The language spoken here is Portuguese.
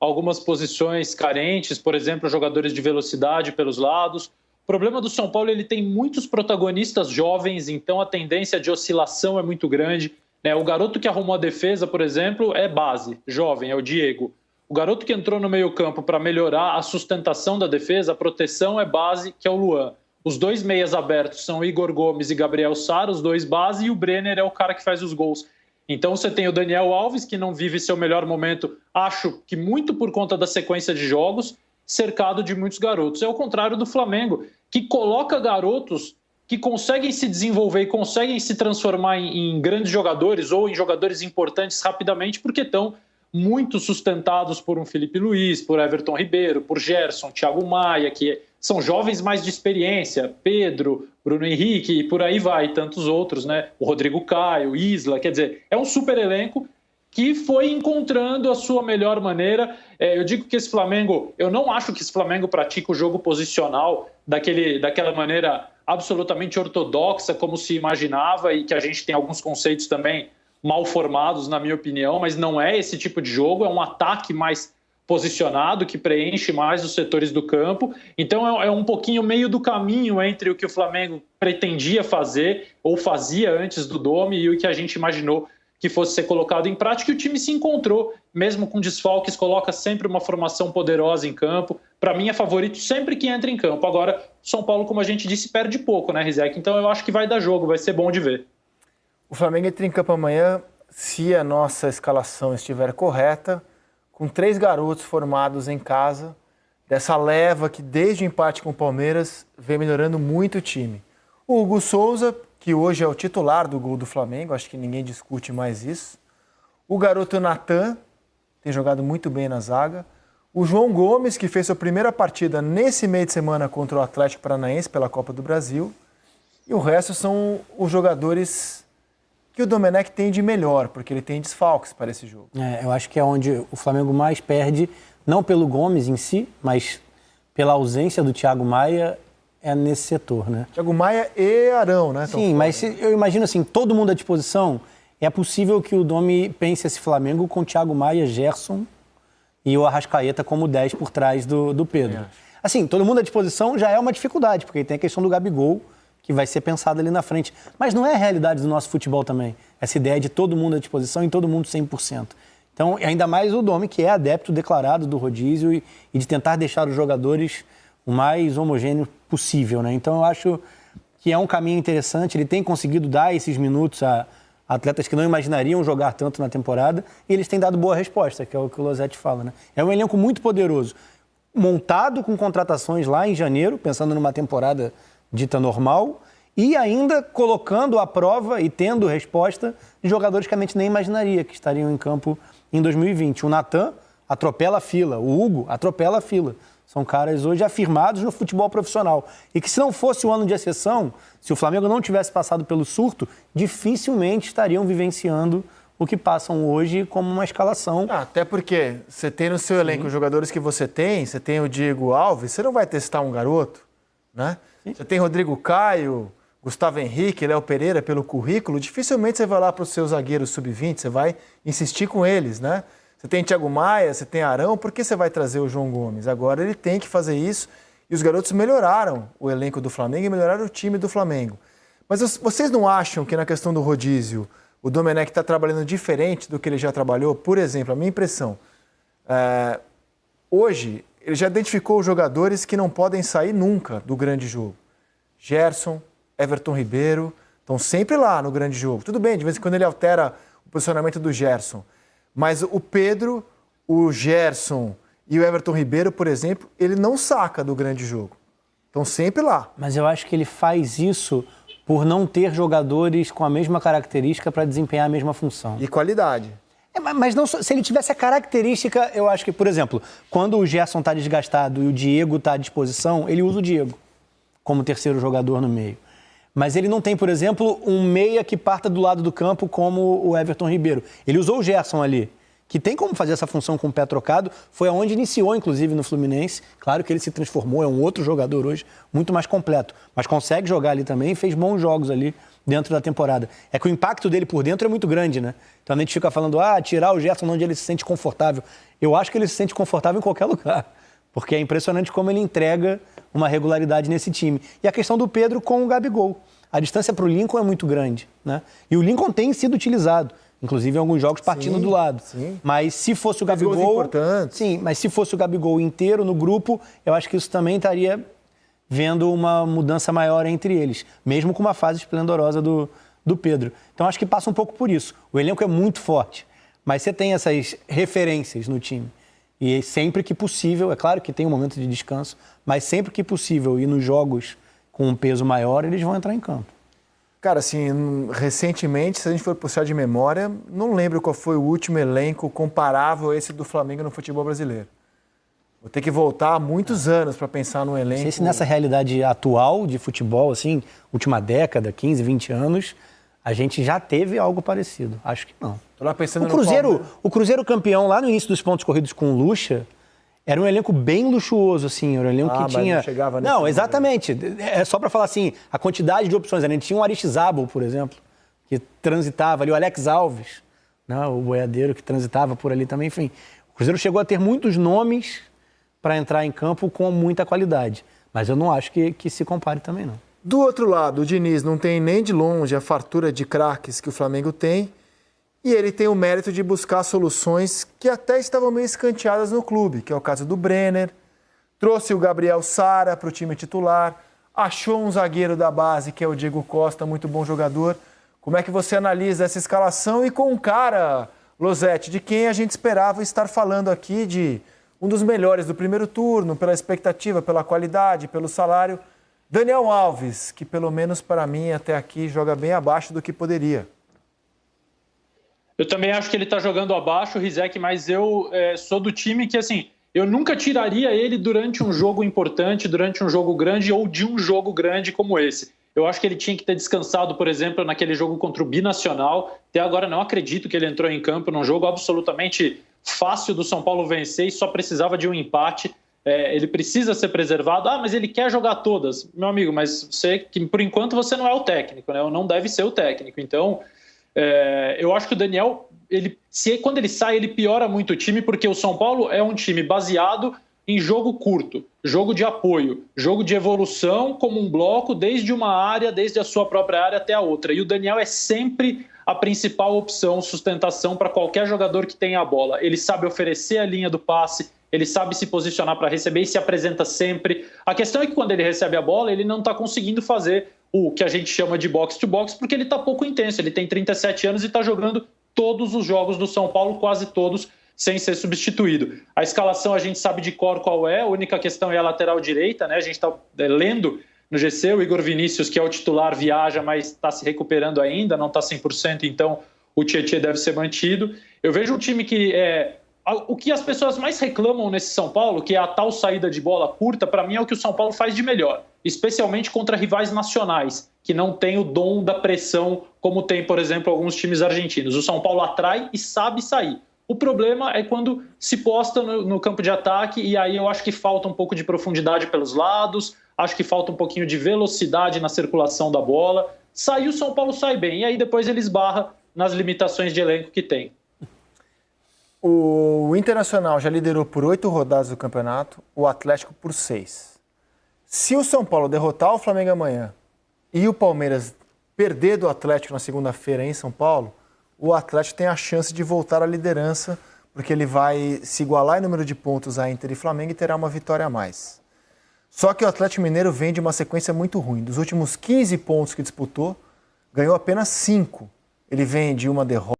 algumas posições carentes, por exemplo, jogadores de velocidade pelos lados. O problema do São Paulo, ele tem muitos protagonistas jovens, então a tendência de oscilação é muito grande, né? O garoto que arrumou a defesa, por exemplo, é base, jovem, é o Diego. O garoto que entrou no meio-campo para melhorar a sustentação da defesa, a proteção, é base, que é o Luan. Os dois meias abertos são Igor Gomes e Gabriel Sara, os dois base, e o Brenner é o cara que faz os gols. Então você tem o Daniel Alves, que não vive seu melhor momento, acho que muito por conta da sequência de jogos, cercado de muitos garotos. É o contrário do Flamengo, que coloca garotos que conseguem se desenvolver e conseguem se transformar em grandes jogadores ou em jogadores importantes rapidamente, porque estão muito sustentados por um Felipe Luiz, por Everton Ribeiro, por Gerson, Thiago Maia, que são jovens mais de experiência, Pedro, Bruno Henrique e por aí vai, tantos outros, né? O Rodrigo Caio, Isla, quer dizer, é um super elenco que foi encontrando a sua melhor maneira. Eu digo que esse Flamengo, eu não acho que esse Flamengo pratica o jogo posicional daquela maneira absolutamente ortodoxa, como se imaginava, e que a gente tem alguns conceitos também mal formados, na minha opinião, mas não é esse tipo de jogo, é um ataque mais posicionado, que preenche mais os setores do campo. Então é um pouquinho meio do caminho entre o que o Flamengo pretendia fazer, ou fazia antes do Dome, e o que a gente imaginou que fosse ser colocado em prática, e o time se encontrou, mesmo com desfalques, coloca sempre uma formação poderosa em campo. Para mim é favorito sempre que entra em campo. Agora, São Paulo, como a gente disse, perde pouco, né, Rizek? Então eu acho que vai dar jogo, vai ser bom de ver. O Flamengo entra em campo amanhã, se a nossa escalação estiver correta, com 3 garotos formados em casa, dessa leva que desde o empate com o Palmeiras vem melhorando muito o time. O Hugo Souza, que hoje é o titular do gol do Flamengo, acho que ninguém discute mais isso. O garoto Natan, tem jogado muito bem na zaga. O João Gomes, que fez sua primeira partida nesse meio de semana contra o Atlético Paranaense pela Copa do Brasil. E o resto são os jogadores que o Domenech tem de melhor, porque ele tem desfalques para esse jogo. Eu acho que é onde o Flamengo mais perde, não pelo Gomes em si, mas pela ausência do Thiago Maia, é nesse setor, né? Thiago Maia e Arão, né? Sim, mas eu imagino assim, todo mundo à disposição, é possível que o Domi pense esse Flamengo com Thiago Maia, Gerson e o Arrascaeta como 10 por trás do Pedro. Assim, todo mundo à disposição já é uma dificuldade, porque tem a questão do Gabigol, que vai ser pensado ali na frente. Mas não é a realidade do nosso futebol também, essa ideia de todo mundo à disposição e todo mundo 100%. Então, ainda mais o Domi, que é adepto declarado do rodízio e de tentar deixar os jogadores o mais homogêneo possível, né? Então, eu acho que é um caminho interessante, ele tem conseguido dar esses minutos a atletas que não imaginariam jogar tanto na temporada, e eles têm dado boa resposta, que é o que o Losetti fala, né? É um elenco muito poderoso, montado com contratações lá em janeiro, pensando numa temporada dita normal, e ainda colocando à prova e tendo resposta de jogadores que a gente nem imaginaria que estariam em campo em 2020. O Natan atropela a fila, o Hugo atropela a fila. São caras hoje afirmados no futebol profissional. E que se não fosse o ano de exceção, se o Flamengo não tivesse passado pelo surto, dificilmente estariam vivenciando o que passam hoje como uma escalação. Até porque você tem no seu elenco os jogadores que você tem o Diego Alves, você não vai testar um garoto, né? Sim. Você tem Rodrigo Caio, Gustavo Henrique, Léo Pereira pelo currículo, dificilmente você vai lá para os seus zagueiros sub-20, você vai insistir com eles, né? Você tem Thiago Maia, você tem Arão, por que você vai trazer o João Gomes? Agora ele tem que fazer isso e os garotos melhoraram o elenco do Flamengo e melhoraram o time do Flamengo. Mas vocês não acham que na questão do rodízio o Domenech está trabalhando diferente do que ele já trabalhou? Por exemplo, a minha impressão, hoje ele já identificou os jogadores que não podem sair nunca do grande jogo. Gerson, Everton Ribeiro, estão sempre lá no grande jogo. Tudo bem, de vez em quando ele altera o posicionamento do Gerson. Mas o Pedro, o Gerson e o Everton Ribeiro, por exemplo, ele não saca do grande jogo. Estão sempre lá. Mas eu acho que ele faz isso por não ter jogadores com a mesma característica para desempenhar a mesma função. E qualidade. Mas não, se ele tivesse a característica, eu acho que, por exemplo, quando o Gerson está desgastado e o Diego está à disposição, ele usa o Diego como terceiro jogador no meio. Mas ele não tem, por exemplo, um meia que parta do lado do campo como o Everton Ribeiro. Ele usou o Gerson ali, que tem como fazer essa função com o pé trocado. Foi aonde iniciou, inclusive, no Fluminense. Claro que ele se transformou, é um outro jogador hoje, muito mais completo. Mas consegue jogar ali também e fez bons jogos ali dentro da temporada. É que o impacto dele por dentro é muito grande, né? Então a gente fica falando, tirar o Gerson onde ele se sente confortável. Eu acho que ele se sente confortável em qualquer lugar, porque é impressionante como ele entrega uma regularidade nesse time. E a questão do Pedro com o Gabigol. A distância para o Lincoln é muito grande, né? E o Lincoln tem sido utilizado, inclusive em alguns jogos partindo do lado. Sim. Mas se fosse o Gabigol... Sim, mas se fosse o Gabigol inteiro no grupo, eu acho que isso também estaria vendo uma mudança maior entre eles, mesmo com uma fase esplendorosa do Pedro. Então acho que passa um pouco por isso. O elenco é muito forte, mas você tem essas referências no time. E sempre que possível, é claro que tem um momento de descanso, mas sempre que possível e nos jogos com um peso maior, eles vão entrar em campo. Cara, assim, recentemente, se a gente for puxar de memória, não lembro qual foi o último elenco comparável a esse do Flamengo no futebol brasileiro. Vou ter que voltar há muitos anos para pensar num elenco... Não sei se nessa realidade atual de futebol, assim, última década, 15, 20 anos, a gente já teve algo parecido. Acho que não. Tô lá pensando O Cruzeiro campeão, lá no início dos pontos corridos com o Lucha, era um elenco bem luxuoso, assim, era um elenco que tinha... Não chegava nesse Não, exatamente. É só para falar assim, a quantidade de opções. A gente tinha um Aristizábal, por exemplo, que transitava ali, o Alex Alves, né, o boiadeiro que transitava por ali também, enfim. O Cruzeiro chegou a ter muitos nomes para entrar em campo com muita qualidade. Mas eu não acho que se compare também, não. Do outro lado, o Diniz não tem nem de longe a fartura de craques que o Flamengo tem, e ele tem o mérito de buscar soluções que até estavam meio escanteadas no clube, que é o caso do Brenner, trouxe o Gabriel Sara para o time titular, achou um zagueiro da base, que é o Diego Costa, muito bom jogador. Como é que você analisa essa escalação e com um cara, Losetti, de quem a gente esperava estar falando aqui, de um dos melhores do primeiro turno, pela expectativa, pela qualidade, pelo salário, Daniel Alves, que pelo menos para mim até aqui joga bem abaixo do que poderia. Eu também acho que ele está jogando abaixo, Rizek, mas eu sou do time que, assim, eu nunca tiraria ele durante um jogo importante, durante um jogo grande ou de um jogo grande como esse. Eu acho que ele tinha que ter descansado, por exemplo, naquele jogo contra o Binacional. Até agora não acredito que ele entrou em campo num jogo absolutamente fácil do São Paulo vencer e só precisava de um empate. Ele precisa ser preservado. Mas ele quer jogar todas. Meu amigo, mas que por enquanto você não é o técnico, né? Ou não deve ser o técnico. Então, eu acho que o Daniel, quando ele sai, ele piora muito o time, porque o São Paulo é um time baseado em jogo curto, jogo de apoio, jogo de evolução como um bloco, desde uma área, desde a sua própria área até a outra. E o Daniel é sempre a principal opção, sustentação para qualquer jogador que tenha a bola. Ele sabe oferecer a linha do passe, ele sabe se posicionar para receber e se apresenta sempre. A questão é que quando ele recebe a bola, ele não está conseguindo fazer o que a gente chama de box-to-box, porque ele está pouco intenso. Ele tem 37 anos e está jogando todos os jogos do São Paulo, quase todos, sem ser substituído. A escalação a gente sabe de cor qual é, a única questão é a lateral direita, né? A gente está lendo no GC, o Igor Vinícius, que é o titular, viaja, mas está se recuperando ainda, não está 100%, então o Tietê deve ser mantido. Eu vejo um time que o que as pessoas mais reclamam nesse São Paulo, que é a tal saída de bola curta, para mim é o que o São Paulo faz de melhor, especialmente contra rivais nacionais, que não tem o dom da pressão como tem, por exemplo, alguns times argentinos. O São Paulo atrai e sabe sair. O problema é quando se posta no campo de ataque, e aí eu acho que falta um pouco de profundidade pelos lados, acho que falta um pouquinho de velocidade na circulação da bola. Sair, o São Paulo sai bem, e aí depois ele esbarra nas limitações de elenco que tem. O Internacional já liderou por 8 rodadas do campeonato, o Atlético por 6. Se o São Paulo derrotar o Flamengo amanhã e o Palmeiras perder do Atlético na segunda-feira em São Paulo, o Atlético tem a chance de voltar à liderança, porque ele vai se igualar em número de pontos a Inter e Flamengo e terá uma vitória a mais. Só que o Atlético Mineiro vem de uma sequência muito ruim. Dos últimos 15 pontos que disputou, ganhou apenas 5. Ele vem de uma derrota